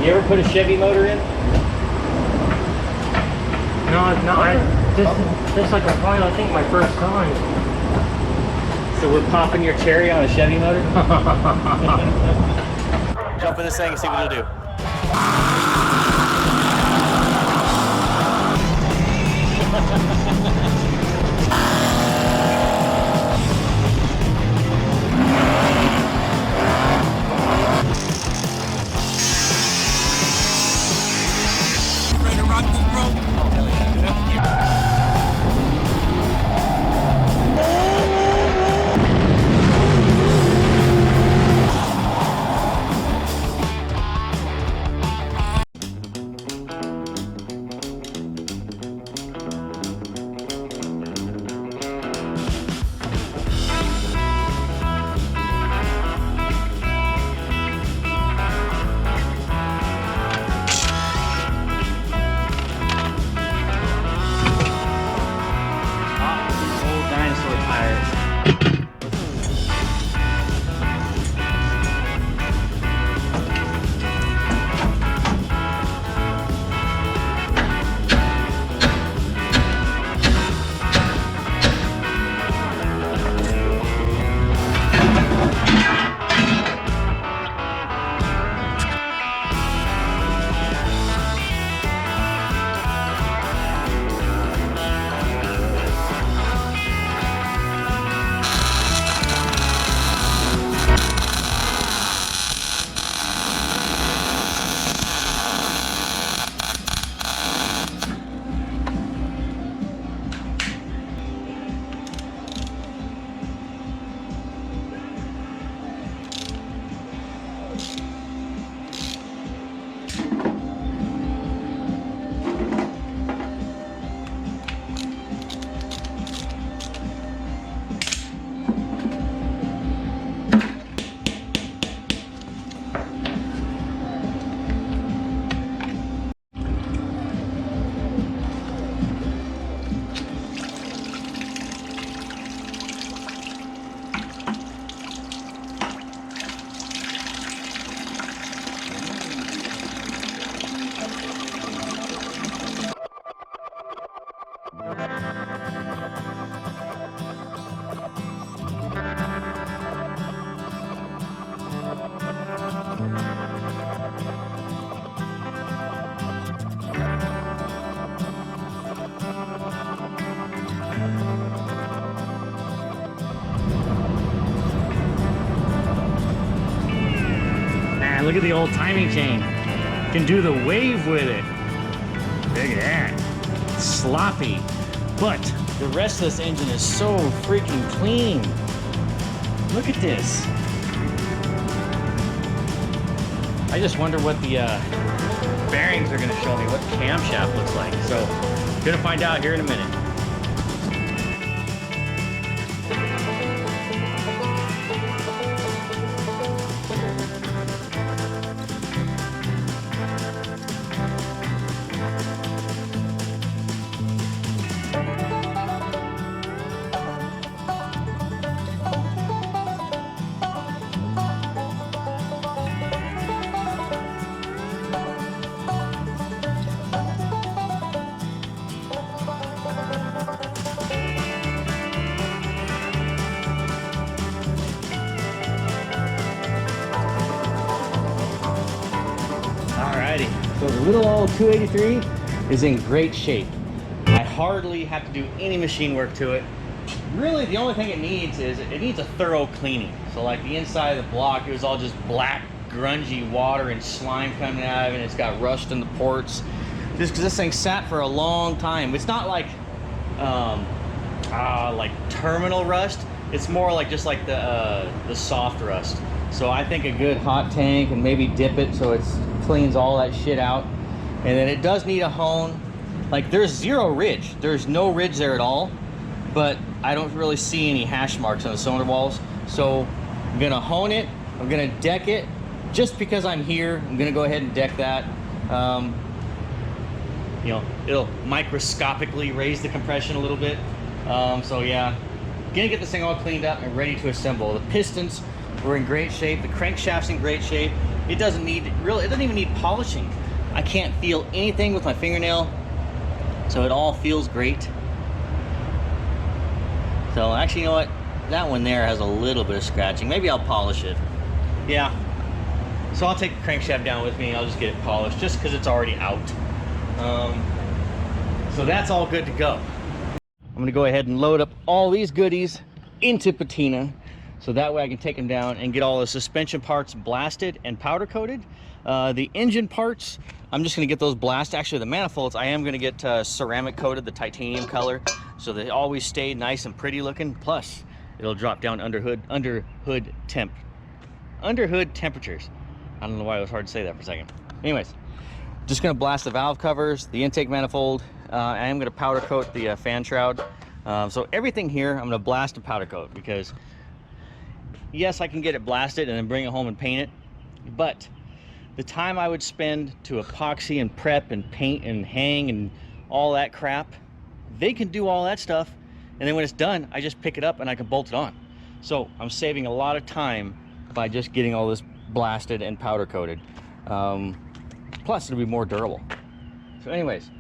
You ever put a Chevy motor in? No, just like probably I think my first time. So we're popping your cherry on a Chevy motor? Jump in this thing and see what it'll do. Ready to rock this, bro? Oh, hell yeah. Man, look at the old timing chain. Can do the wave with it. Look at that. Sloppy. But the rest of this engine is so freaking clean. Look at this. I just wonder what the bearings are going to show me, what camshaft looks like. So, gonna find out here in a minute. So the little old 283 is in great shape. I hardly have to do any machine work to it. Really, the only thing it needs is it needs a thorough cleaning. So like the inside of the block, it was all just black, grungy water and slime coming out of it, and it's got rust in the ports. Just because this thing sat for a long time. It's not like terminal rust. It's more like just like the soft rust. So I think a good hot tank and maybe dip it so it cleans all that shit out. And then it does need a hone. Like there's zero ridge. There's no ridge there at all, but I don't really see any hash marks on the cylinder walls. So I'm gonna hone it. I'm gonna deck it. Just because I'm here, I'm gonna go ahead and deck that. You know, it'll microscopically raise the compression a little bit. So yeah, gonna get this thing all cleaned up and ready to assemble. The pistons were in great shape. The crankshaft's in great shape. It doesn't need, really, it doesn't even need polishing. I can't feel anything with my fingernail, so it all feels great. So actually, you know what? That one there has a little bit of scratching. Maybe I'll polish it. Yeah. So I'll take the crankshaft down with me. I'll just get it polished just because it's already out. So that's all good to go. I'm gonna go ahead and load up all these goodies into patina, so that way I can take them down and get all the suspension parts blasted and powder coated. The engine parts, I'm just gonna get those blasted. Actually, the manifolds, I am gonna get ceramic coated, the titanium color, so they always stay nice and pretty looking. Plus, it'll drop down under hood temperatures. I don't know why it was hard to say that for a second. Anyways, just gonna blast the valve covers, the intake manifold. I am gonna powder coat the fan shroud. So everything here, I'm gonna blast and powder coat, because yes, I can get it blasted and then bring it home and paint it, but the time I would spend to epoxy and prep and paint and hang and all that crap, they can do all that stuff, and then when it's done, I just pick it up and I can bolt it on. So I'm saving a lot of time by just getting all this blasted and powder coated. Plus it'll be more durable. So anyways,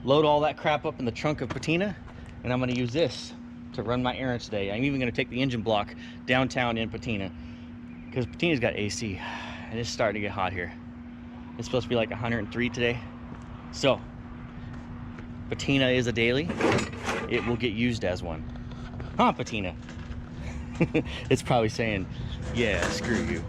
load all that crap up in the trunk of patina, and I'm going to use this to run my errands today. I'm even going to take the engine block downtown in patina, because patina's got AC and it's starting to get hot here. It's supposed to be like 103 today. So patina is a daily. It will get used as one. Huh, patina? It's probably saying, yeah, screw you.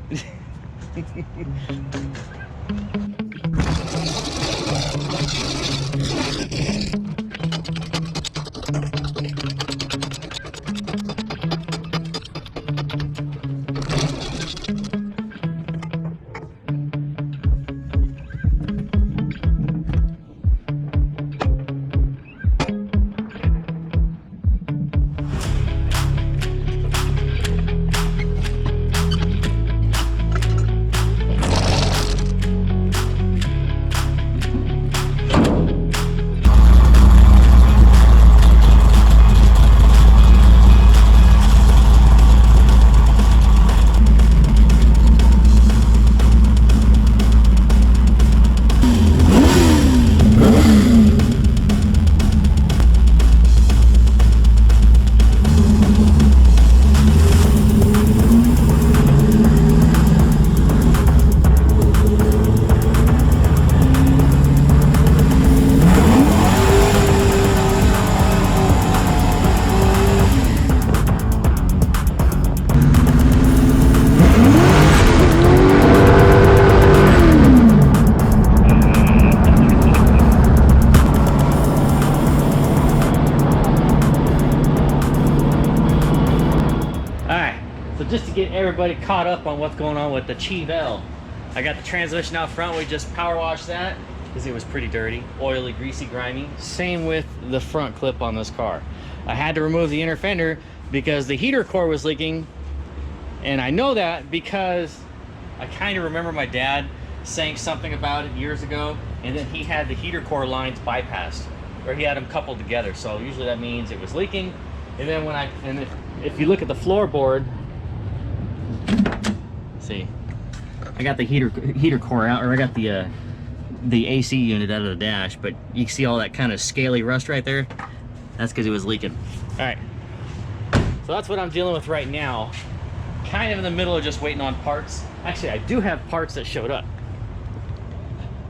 Just to get everybody caught up on what's going on with the Chevelle, I got the transmission out front. We just power washed that because it was pretty dirty, oily, greasy, grimy. Same with the front clip on this car. I had to remove the inner fender because the heater core was leaking, and I know that because I kind of remember my dad saying something about it years ago, and then he had the heater core lines bypassed, or he had them coupled together. So usually that means it was leaking. And then if you look at the floorboard, see, I got the heater core out, or I got the AC unit out of the dash, but you can see all that kind of scaly rust right there. That's because it was leaking. All right, so that's what I'm dealing with right now. Kind of in the middle of just waiting on parts. Actually, I do have parts that showed up.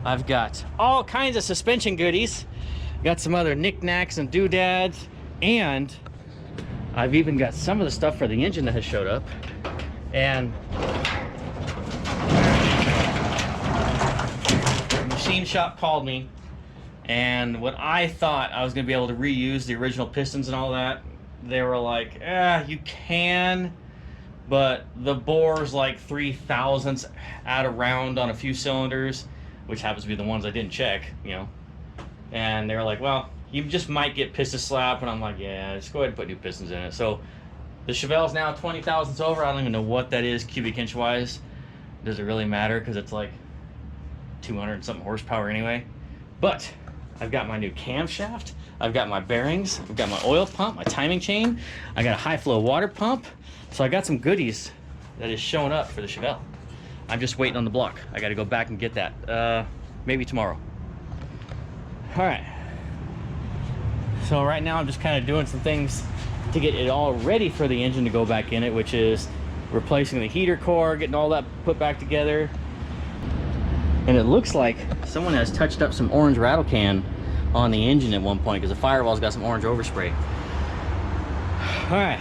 I've got all kinds of suspension goodies. Got some other knickknacks and doodads, and I've even got some of the stuff for the engine that has showed up. And the machine shop called me, and what I thought I was going to be able to reuse the original pistons and all that, they were like, you can, but the bore's like 3/1000 out of round on a few cylinders, which happens to be the ones I didn't check, you know. And they were like, well, you just might get piston slap. And I'm like, yeah, just go ahead and put new pistons in it. So the chevelle's now 20 thousandths over. I don't even know what that is cubic inch wise. Does it really matter? Because it's like 200 and something horsepower anyway. But I've got my new camshaft. I've got my bearings. I've got my oil pump, my timing chain. I got a high flow water pump. So I got some goodies that is showing up for the Chevelle. I'm just waiting on the block. I got to go back and get that. Maybe tomorrow. All right. So right now I'm just kind of doing some things to get it all ready for the engine to go back in it, which is replacing the heater core, getting all that put back together. And it looks like someone has touched up some orange rattle can on the engine at one point because the firewall's got some orange overspray. All right,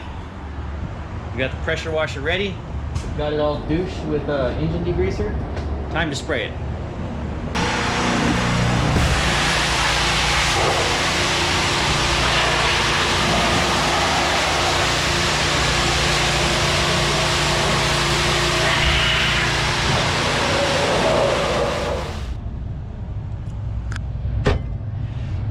we got the pressure washer ready. We've got it all douched with engine degreaser. Time to spray it.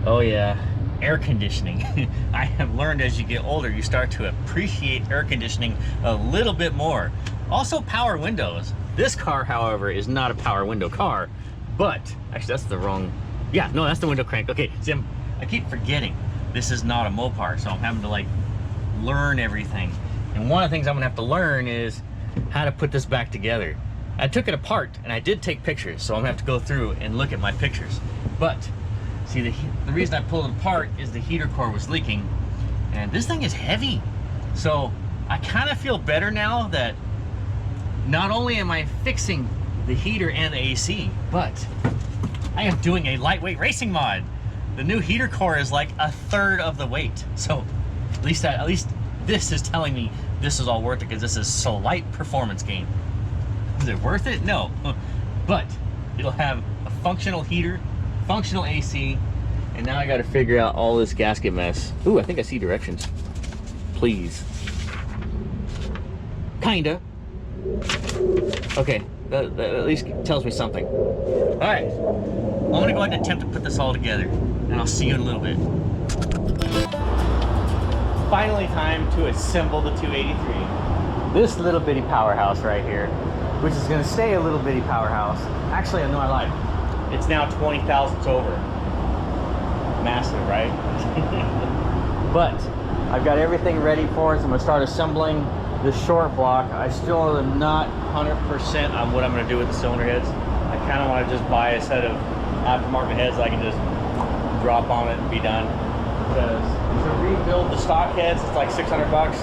Oh yeah, air conditioning. I have learned as you get older, you start to appreciate air conditioning a little bit more. Also power windows. This car, however, is not a power window car, but actually that's the wrong, yeah, no, that's the window crank. Okay, see, I keep forgetting this is not a Mopar, so I'm having to like learn everything. And one of the things I'm gonna have to learn is how to put this back together. I took it apart and I did take pictures, so I'm gonna have to go through and look at my pictures. But see, the reason I pulled it apart is the heater core was leaking, and this thing is heavy. So I kind of feel better now that not only am I fixing the heater and the AC, but I am doing a lightweight racing mod. The new heater core is like a third of the weight. So at least this is telling me this is all worth it because this is slight performance gain. Is it worth it? No, but it'll have a functional heater, functional AC, and now I got to figure out all this gasket mess. Ooh, I think I see directions. Please. Kinda. Okay, that at least tells me something. All right, I'm gonna go ahead and attempt to put this all together, and I'll see you in a little bit. Finally time to assemble the 283. This little bitty powerhouse right here, which is gonna stay a little bitty powerhouse. Actually, I know I lied. It's now 20 thousandths over. Massive, right? But I've got everything ready for it, so I'm gonna start assembling the short block. I still am not 100% on what I'm gonna do with the cylinder heads. I kind of want to just buy a set of aftermarket heads that I can just drop on it and be done. Because to rebuild the stock heads, it's like 600 bucks,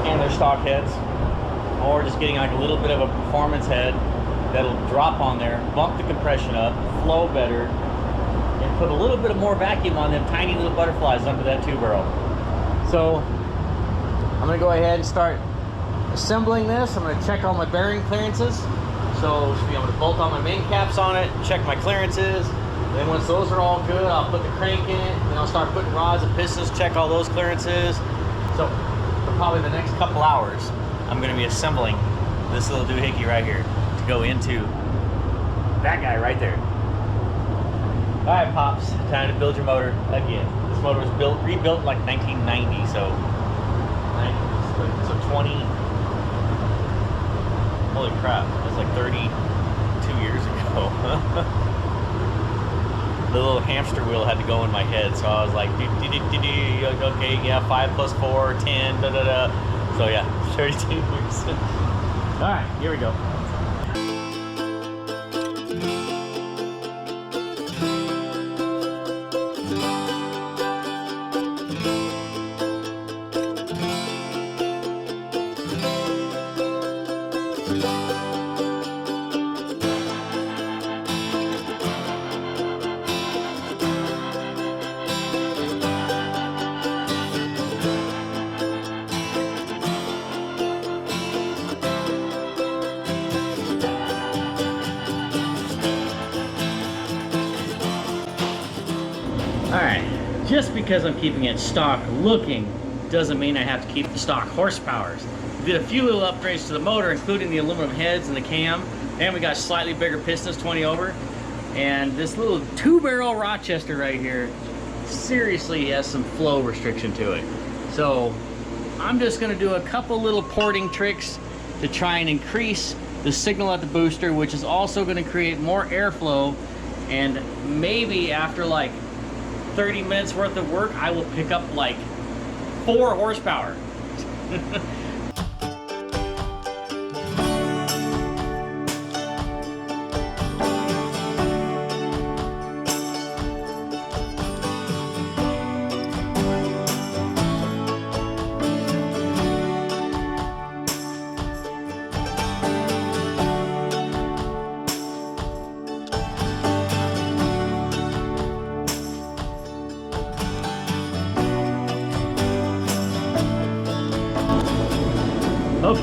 and they're stock heads. Or just getting like a little bit of a performance head that'll drop on there, bump the compression up, flow better, and put a little bit of more vacuum on them tiny little butterflies under that two barrel. So I'm gonna go ahead and start assembling this. I'm gonna check all my bearing clearances. So should be able to bolt all my main caps on it, check my clearances. Then once those are all good, I'll put the crank in it, then I'll start putting rods and pistons, check all those clearances. So for probably the next couple hours, I'm gonna be assembling this little doohickey right here to go into that guy right there. All right, Pops, time to build your motor again. This motor was rebuilt like 1990, so 20, holy crap, that's like 32 years ago. The little hamster wheel had to go in my head, so I was like, okay, yeah, 5 plus 4, 10, da da da. So yeah, 32 years. All right, here we go. Alright, just because I'm keeping it stock looking doesn't mean I have to keep the stock horsepowers. We did a few little upgrades to the motor, including the aluminum heads and the cam, and we got slightly bigger pistons, 20 over. And this little 2-barrel Rochester right here seriously has some flow restriction to it. So I'm just going to do a couple little porting tricks to try and increase the signal at the booster, which is also going to create more airflow. And maybe after like 30 minutes worth of work, I will pick up like 4 horsepower.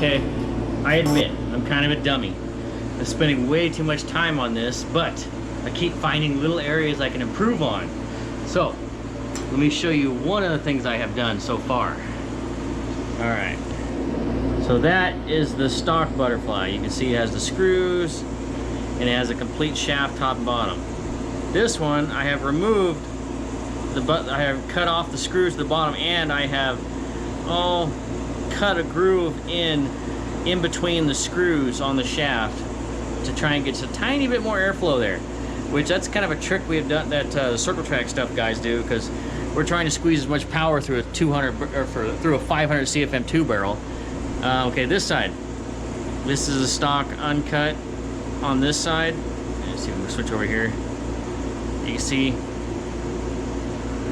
Okay, I admit, I'm kind of a dummy. I'm spending way too much time on this, but I keep finding little areas I can improve on. So, let me show you one of the things I have done so far. All right, so that is the stock butterfly. You can see it has the screws, and it has a complete shaft top and bottom. This one, I have removed I have cut off the screws to the bottom, and I have cut a groove in between the screws on the shaft to try and get a tiny bit more airflow there, which that's kind of a trick we have done that circle track stuff guys do, because we're trying to squeeze as much power through a 200 or through a 500 CFM 2 barrel. Okay, this side, this is a stock uncut on this side. Let's see if we can switch over here. You can see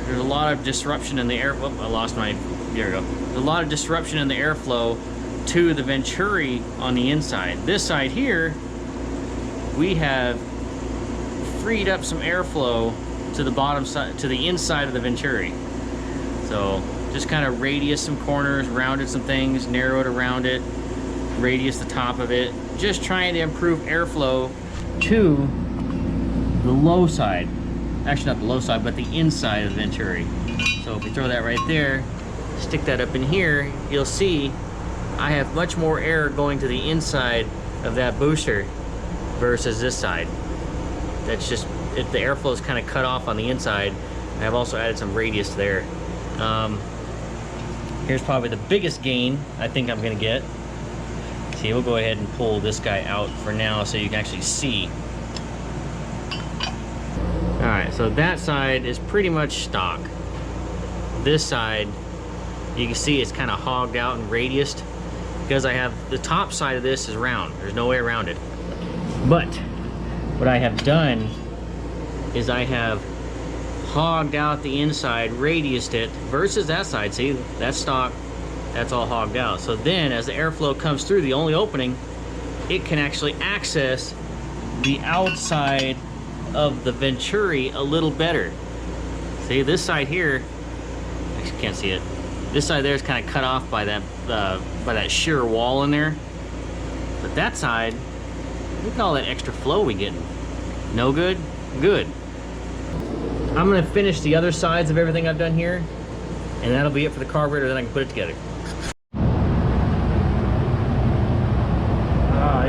there's a lot of disruption in the air. Whoop, I lost my, there we go. There's a lot of disruption in the airflow to the Venturi on the inside. This side here, we have freed up some airflow to the bottom side, to the inside of the Venturi. So just kind of radius some corners, rounded some things, narrowed around it, radius the top of it, just trying to improve airflow to the low side. Actually not the low side, but the inside of the Venturi. So if we throw that right there, stick that up in here, you'll see I have much more air going to the inside of that booster versus this side. That's just, the airflow is kind of cut off on the inside. I've also added some radius there. Here's probably the biggest gain I think I'm gonna get. See, we'll go ahead and pull this guy out for now so you can actually see. All right, so that side is pretty much stock. This side, you can see it's kind of hogged out and radiused because I have, the top side of this is round. There's no way around it. But what I have done is I have hogged out the inside, radiused it, versus that side. See, that's stock, that's all hogged out. So then as the airflow comes through the only opening, it can actually access the outside of the Venturi a little better. See, this side here, I can't see it. This side there is kind of cut off by that sheer wall in there. But that side, look at all that extra flow we get. No good? Good. I'm gonna finish the other sides of everything I've done here, and that'll be it for the carburetor, then I can put it together.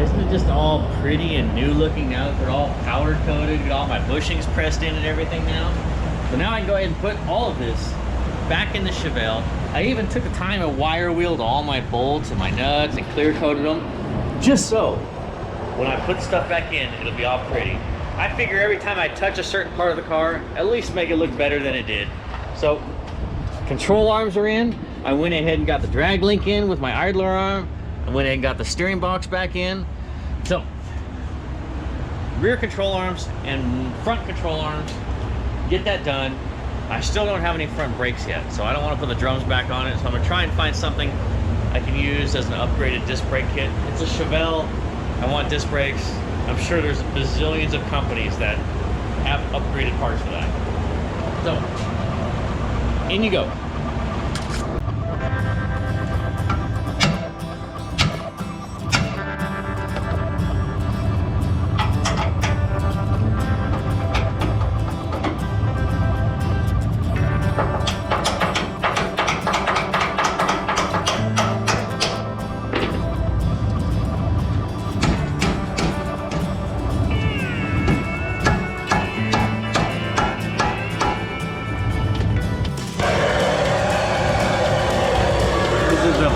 Isn't it just all pretty and new looking now that they're all powder coated, got all my bushings pressed in and everything now? So now I can go ahead and put all of this back in the chevelle. I even took the time and wire wheeled all my bolts and my nuts and clear coated them, just so when I put stuff back in, it'll be all pretty. I figure every time I touch a certain part of the car, at least make it look better than it did. So, control arms are in. I went ahead and got the drag link in with my idler arm. I went ahead and got the steering box back in. So, rear control arms and front control arms, get that done. I still don't have any front brakes yet, so I don't want to put the drums back on it. So I'm gonna try and find something I can use as an upgraded disc brake kit. It's a Chevelle. I want disc brakes. I'm sure there's bazillions of companies that have upgraded parts for that. So, in you go.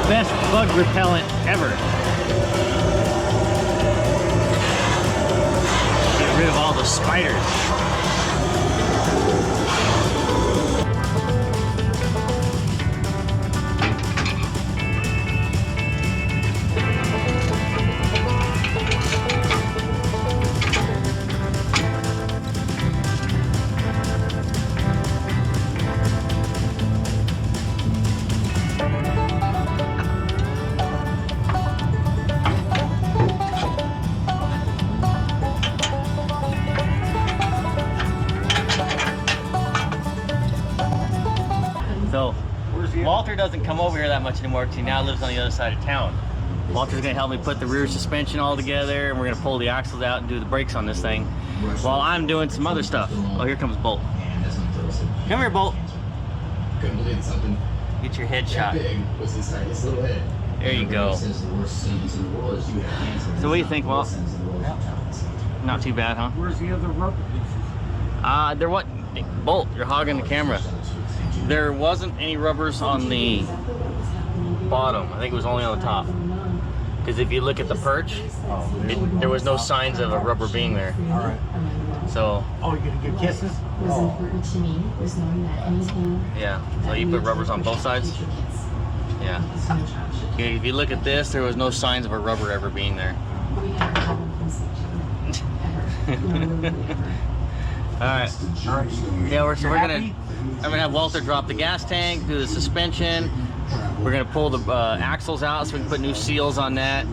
Best bug repellent ever. Get rid of all the spiders. So, Walter doesn't come over here that much anymore because he now lives on the other side of town. Walter's gonna help me put the rear suspension all together, and we're gonna pull the axles out and do the brakes on this thing while I'm doing some other stuff. Oh, here comes Bolt. Come here, Bolt. Couldn't believe something Get your head shot. big was inside his little head. There you go. So what do you think, Walt? Not too bad, huh? Where's the other rubber pieces? There what? Bolt, you're hogging the camera. There wasn't any rubbers on the bottom. I think it was only on the top. Because if you look at the perch, there was no signs of a rubber being there. All right. So. Oh, you're gonna get kisses? Was important to me was knowing that anything. Yeah. So you put rubbers on both sides. Yeah. If you look at this, there was no signs of a rubber ever being there. All right. Yeah, I'm gonna have Walter drop the gas tank, do the suspension. We're gonna pull the axles out so we can put new seals on that.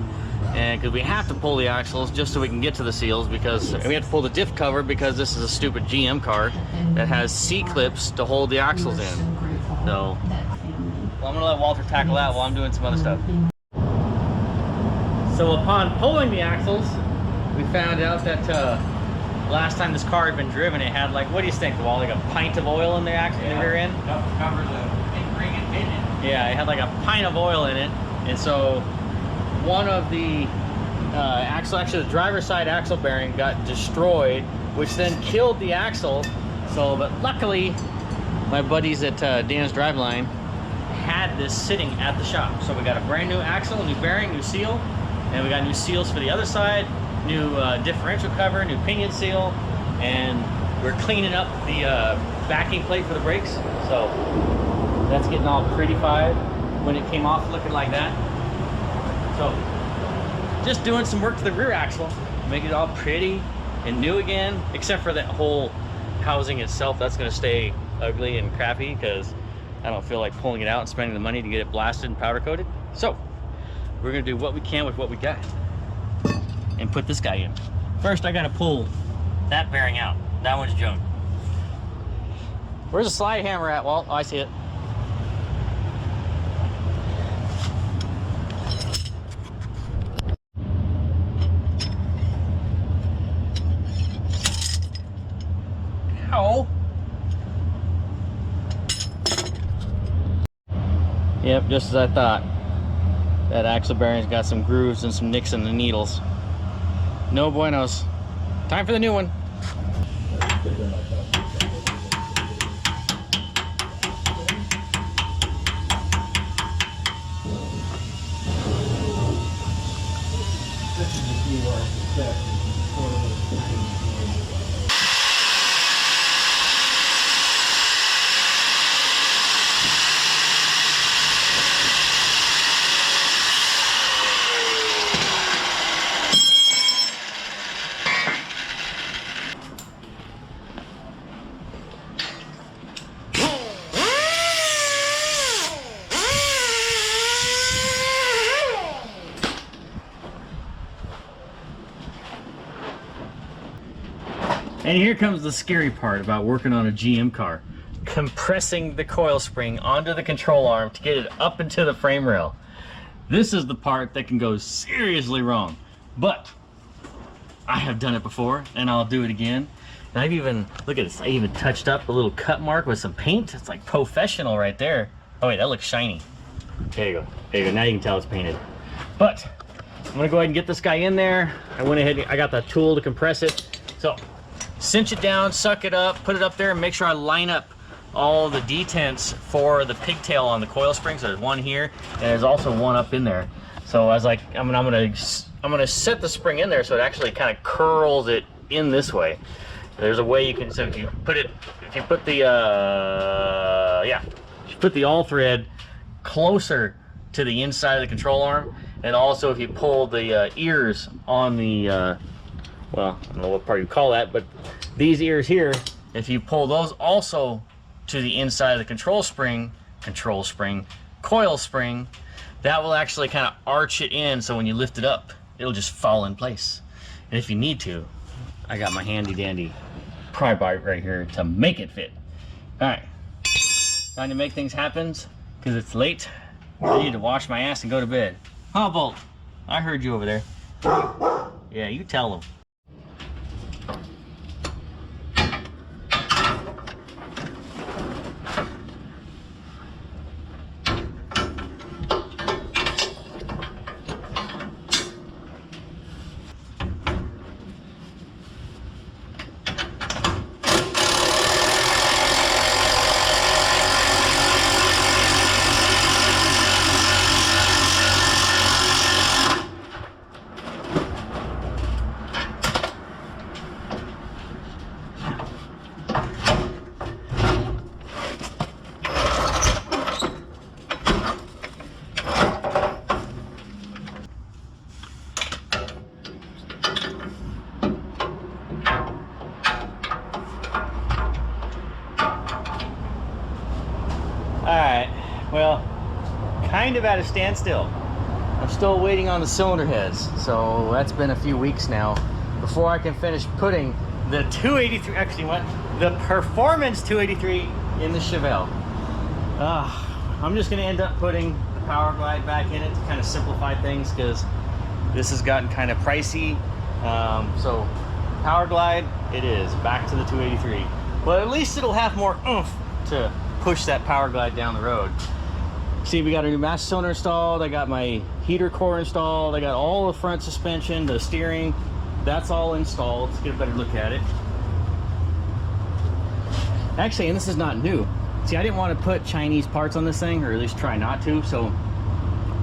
And because we have to pull the axles just so we can get to the seals, because we have to pull the diff cover because this is a stupid GM car that has C-clips to hold the axles in. So, well, I'm gonna let Walter tackle that while I'm doing some other stuff. So upon pulling the axles, we found out that last time this car had been driven, it had like, what do you think, Walt? Like a pint of oil in the rear end? Covers a ring and pin. Yeah, it had like a pint of oil in it, and so one of the actually the driver's side axle bearing got destroyed, which then killed the axle. So, but luckily, my buddies at Dan's Driveline had this sitting at the shop. So we got a brand new axle, new bearing, new seal, and we got new seals for the other side, new differential cover, new pinion seal, and we're cleaning up the backing plate for the brakes. So that's getting all prettified when it came off looking like that. So just doing some work to the rear axle, make it all pretty and new again, except for that whole housing itself. That's gonna stay ugly and crappy because I don't feel like pulling it out and spending the money to get it blasted and powder coated. So we're gonna do what we can with what we got and put this guy in. First, I gotta pull that bearing out. That one's junk. Where's the slide hammer at, Walt? Oh, I see it. Ow. Yep, just as I thought. That axle bearing's got some grooves and some nicks in the needles. No buenos. Time for the new one. And here comes the scary part about working on a GM car. Compressing the coil spring onto the control arm to get it up into the frame rail. This is the part that can go seriously wrong. But I have done it before and I'll do it again. And I've even, look at this, I even touched up a little cut mark with some paint. It's like professional right there. Oh wait, that looks shiny. There you go, there you go, now you can tell it's painted. But I'm gonna go ahead and get this guy in there. I went ahead, I got the tool to compress it. So, cinch it down, suck it up, put it up there, and make sure I line up all the detents for the pigtail on the coil spring. So there's one here, and there's also one up in there. So I was like, I'm gonna set the spring in there so it actually kind of curls it in this way. There's a way you can, so if you put the all thread closer to the inside of the control arm, and also if you pull the ears on the well, I don't know what part you call that, but these ears here, if you pull those also to the inside of the coil spring, that will actually kind of arch it in, so when you lift it up, it'll just fall in place. And if you need to, I got my handy dandy pry bar right here to make it fit. All right, time to make things happen because it's late. I need to wash my ass and go to bed. Huh, Bolt? I heard you over there. Yeah, you tell them. Alright, well, kind of at a standstill. I'm still waiting on the cylinder heads, so that's been a few weeks now before I can finish putting the 283, actually what? The Performance 283 in the Chevelle. I'm just going to end up putting the Power Glide back in it to kind of simplify things because this has gotten kind of pricey. So Power Glide, it is, back to the 283. But at least it'll have more oomph to push that Power Glide down the road. See, we got a new master cylinder installed. I got my heater core installed. I got all the front suspension, the steering, that's all installed. Let's get a better look at it. Actually, and this is not new. See, I didn't want to put Chinese parts on this thing, or at least try not to, so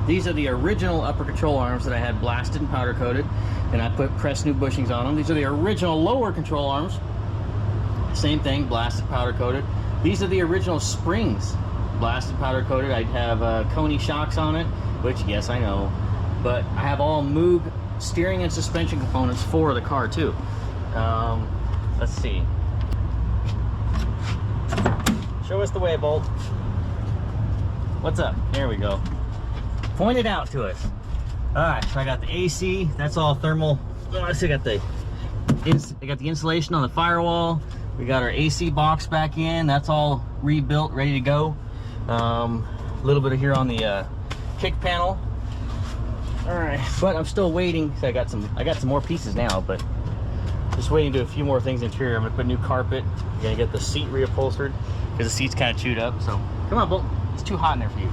these are the original upper control arms that I had blasted and powder coated, and I put pressed new bushings on them. These are the original lower control arms. Same thing, blasted, powder coated. These are the original springs, blasted, powder coated. I have Coney shocks on it, which, yes, I know, but I have all Moog steering and suspension components for the car too. Let's see. Show us the way, Bolt. What's up? There we go. Point it out to us. All right, so I got the AC. That's all thermal. I still got the insulation on the firewall. We got our AC box back in. That's all rebuilt, ready to go. A little bit of here on the kick panel. All right, but I'm still waiting. So I got some more pieces now, but just waiting to do a few more things interior. I'm gonna put new carpet. I'm gonna get the seat reupholstered because the seat's kind of chewed up. So come on, Bolt. It's too hot in there for you.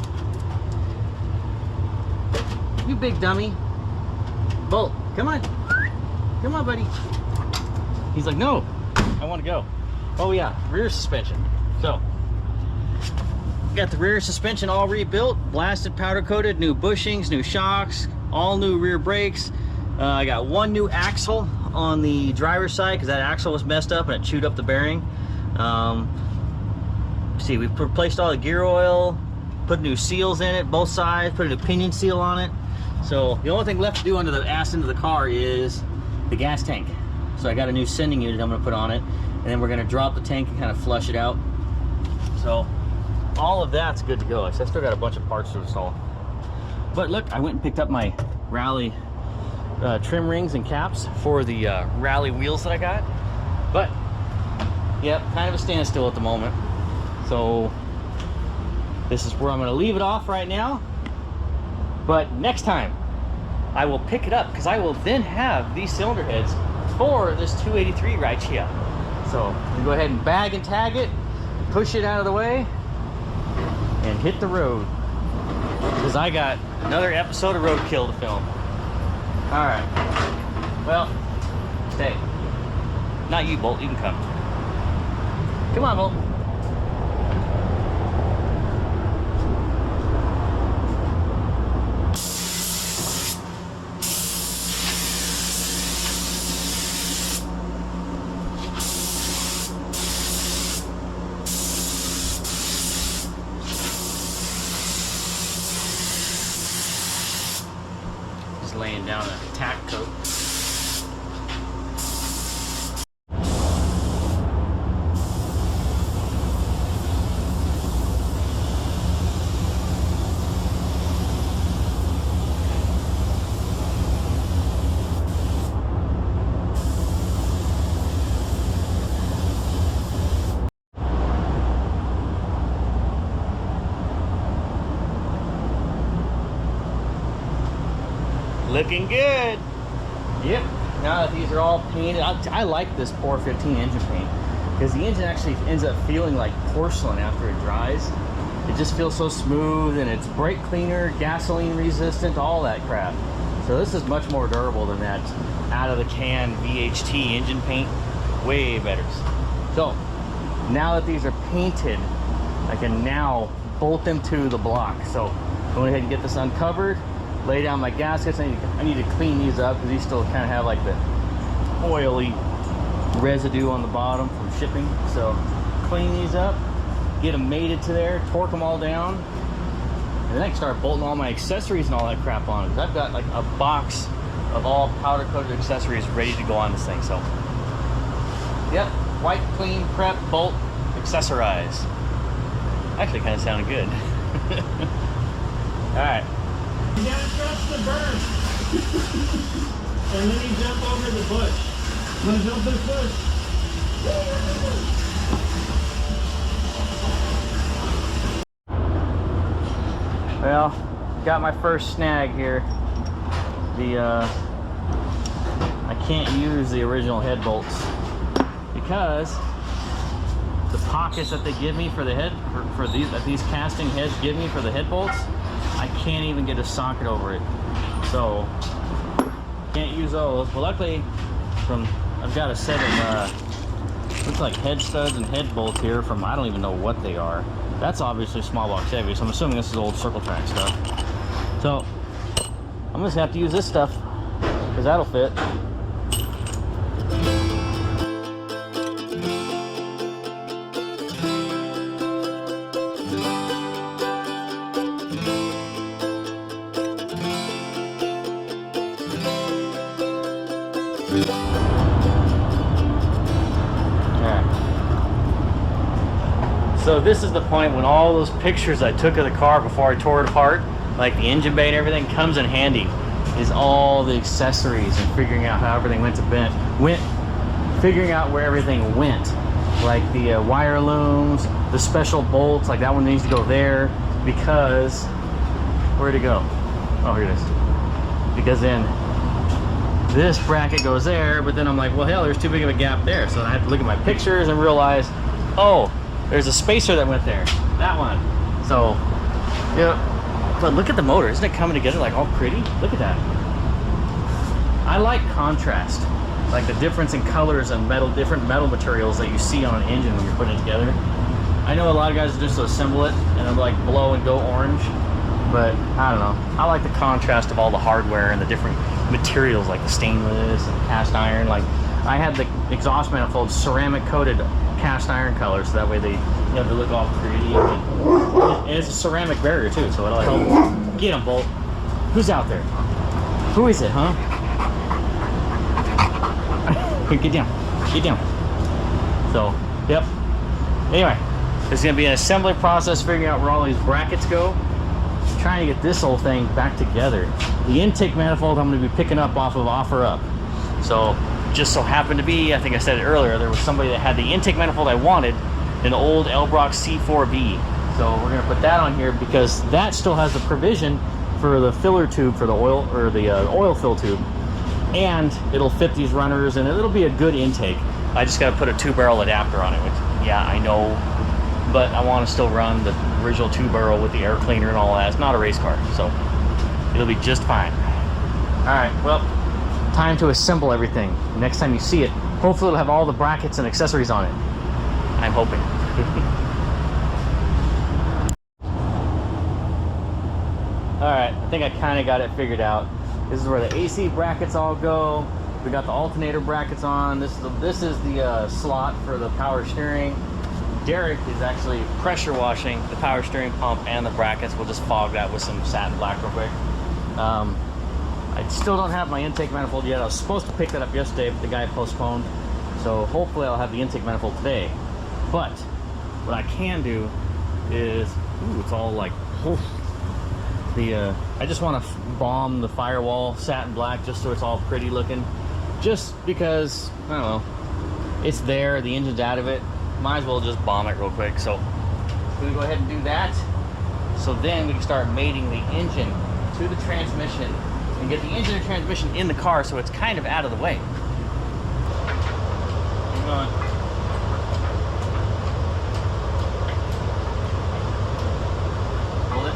You big dummy. Bolt, come on. Come on, buddy. He's like, no, I want to go. Oh yeah, rear suspension. So, got the rear suspension all rebuilt, blasted, powder coated, new bushings, new shocks, all new rear brakes. I got one new axle on the driver's side because that axle was messed up and it chewed up the bearing. See, we replaced all the gear oil, put new seals in it, both sides, put a new pinion seal on it. So the only thing left to do under the ass end of the car is the gas tank. So I got a new sending unit I'm gonna put on it, and then we're gonna drop the tank and kind of flush it out. So all of that's good to go. I still got a bunch of parts to install. But look, I went and picked up my Rally trim rings and caps for the Rally wheels that I got. But yep, kind of a standstill at the moment. So this is where I'm gonna leave it off right now. But next time I will pick it up because I will then have these cylinder heads for this 283 right here. So we go ahead and bag and tag it, push it out of the way, and hit the road. Because I got another episode of Roadkill to film. All right. Well, stay. Not you, Bolt. You can come. Come on, Bolt. Laying down a tack coat. Looking good. Yep. Now that these are all painted, I like this 415 engine paint because the engine actually ends up feeling like porcelain after it dries. It just feels so smooth, and it's brake cleaner, gasoline resistant, all that crap. So this is much more durable than that out of the can VHT engine paint. Way better. So now that these are painted, I can now bolt them to the block. So go ahead and get this uncovered, lay down my gaskets. I need to clean these up because these still kind of have like the oily residue on the bottom from shipping. So clean these up, get them mated to there, torque them all down, and then I can start bolting all my accessories and all that crap on it. I've got like a box of all powder coated accessories ready to go on this thing. So yep, wipe, clean, prep, bolt, accessorize. Actually kind of sounded good. All right. You gotta trust the bird. And then you jump over the bush. I'm gonna jump this bush. Well, got my first snag here. I can't use the original head bolts because the pockets that they give me for the head, for these casting heads give me for the head bolts, I can't even get a socket over it. So can't use those. But luckily, I've got a set of looks like head studs and head bolts here from, I don't even know what they are. That's obviously small block Chevy, so I'm assuming this is old circle track stuff. So I'm just gonna have to use this stuff because that'll fit. So this is the point when all those pictures I took of the car before I tore it apart, like the engine bay and everything, comes in handy. Is all the accessories and figuring out how everything figuring out where everything went, like the wire looms, the special bolts, like that one needs to go there because where'd it go? Oh, here it is. Because then this bracket goes there, but then I'm like, well, hell, there's too big of a gap there, so I have to look at my pictures and realize, oh, there's a spacer that went there, that one. So, yeah, but look at the motor. Isn't it coming together like all pretty? Look at that. I like contrast, like the difference in colors and different metal materials that you see on an engine when you're putting it together. I know a lot of guys just assemble it and it'll like blow and go orange, but I don't know. I like the contrast of all the hardware and the different materials like the stainless and cast iron. Like I had the exhaust manifold ceramic coated cast iron color, so that way they look all pretty. And it's a ceramic barrier too, so it'll help. Get them, Bolt. Who's out there? Who is it, huh? Here, get down. Get down. So, yep. Anyway, it's gonna be an assembly process figuring out where all these brackets go. Trying to get this whole thing back together. The intake manifold I'm gonna be picking up off of OfferUp. So, just so happened to be, I think I said it earlier, there was somebody that had the intake manifold I wanted, an old Elbrock C4B. So we're gonna put that on here because that still has the provision for the filler tube for the oil, or the oil fill tube, and it'll fit these runners and it'll be a good intake. I just gotta put a 2-barrel adapter on it, which, yeah, I know, but I want to still run the original 2-barrel with the air cleaner and all that. It's not a race car, so it'll be just fine. All right, well, time to assemble everything. Next time you see it, hopefully it'll have all the brackets and accessories on it. I'm hoping. All right, I think I kind of got it figured out. This is where the AC brackets all go. We got the alternator brackets on. This is the slot for the power steering. Derek is actually pressure washing the power steering pump and the brackets. We'll just fog that with some satin black real quick. I still don't have my intake manifold yet. I was supposed to pick that up yesterday, but the guy postponed. So hopefully I'll have the intake manifold today. But what I can do is, ooh, it's all like, I just want to bomb the firewall satin black just so it's all pretty looking. Just because, I don't know, it's there, the engine's out of it. Might as well just bomb it real quick. So we're gonna go ahead and do that. So then we can start mating the engine to the transmission and get the engine and transmission in the car so it's kind of out of the way. Hang on. Hold it.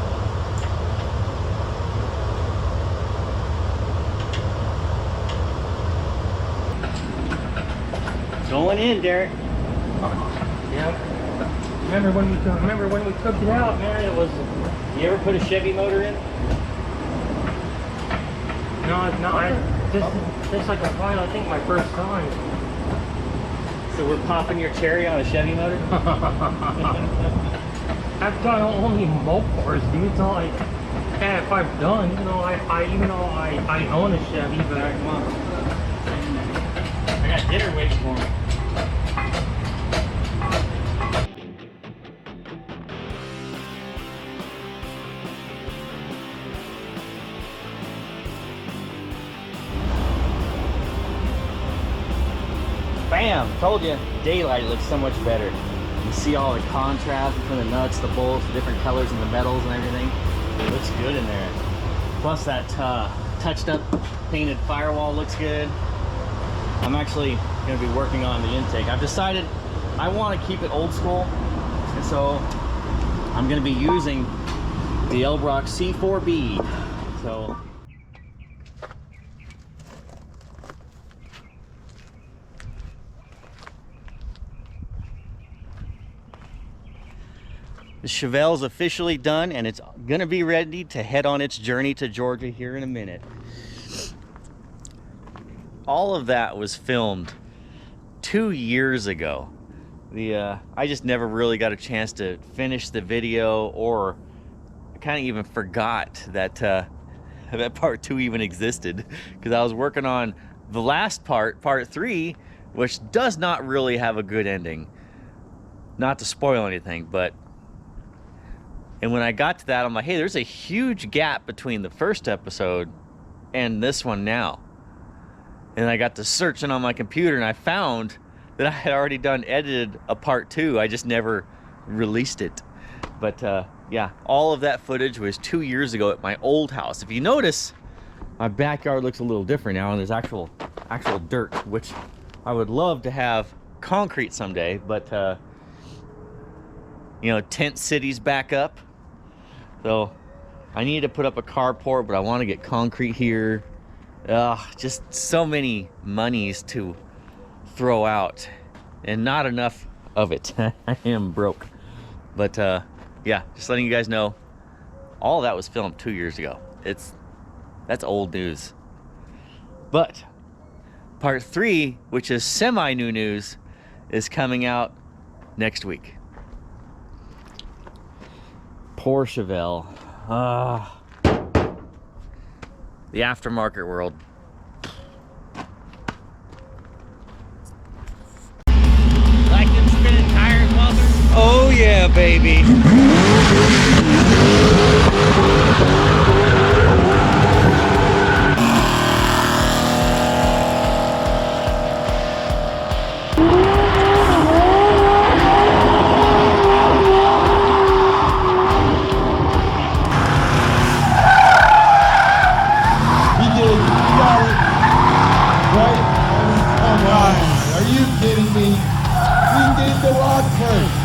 Going in, Derek. Yeah. Remember when we took it out, man? It was. You ever put a Chevy motor in? No. This like I think my first time. So we're popping your cherry on a Chevy motor? I've done only mopars, dude. It's all if I've done, even though I own a Chevy, but Come on. I got dinner waiting for me. Bam! Told you, daylight looks so much better. You see all the contrast between the nuts, the bolts, the different colors and the metals and everything. It looks good in there. Plus that touched up painted firewall looks good. I'm actually going to be working on the intake. I've decided I want to keep it old school, and so I'm going to be using the Elbrock C4B. So the chevelle's officially done, and it's gonna be ready to head on its journey to Georgia here in a minute. All of that was filmed 2 years ago. I just never really got a chance to finish the video, or I kind of even forgot that that part 2 even existed, because I was working on the last part 3, which does not really have a good ending. Not to spoil anything, but and when I got to that, I'm like, hey, there's a huge gap between the first episode and this one now. And I got to searching on my computer, and I found that I had already edited a part 2. I just never released it. But yeah, all of that footage was 2 years ago at my old house. If you notice, my backyard looks a little different now, and there's actual dirt, which I would love to have concrete someday. But you know, tent cities back up. So I need to put up a carport, but I want to get concrete here. Just so many monies to throw out, and not enough of it. I am broke. But yeah, just letting you guys know, all that was filmed 2 years ago. That's old news. But part 3, which is semi-new news, is coming out next week. Poor Chevelle. The aftermarket world. Like them spinning tires, Walter? Oh yeah, baby. Are you kidding me? We did the rock first.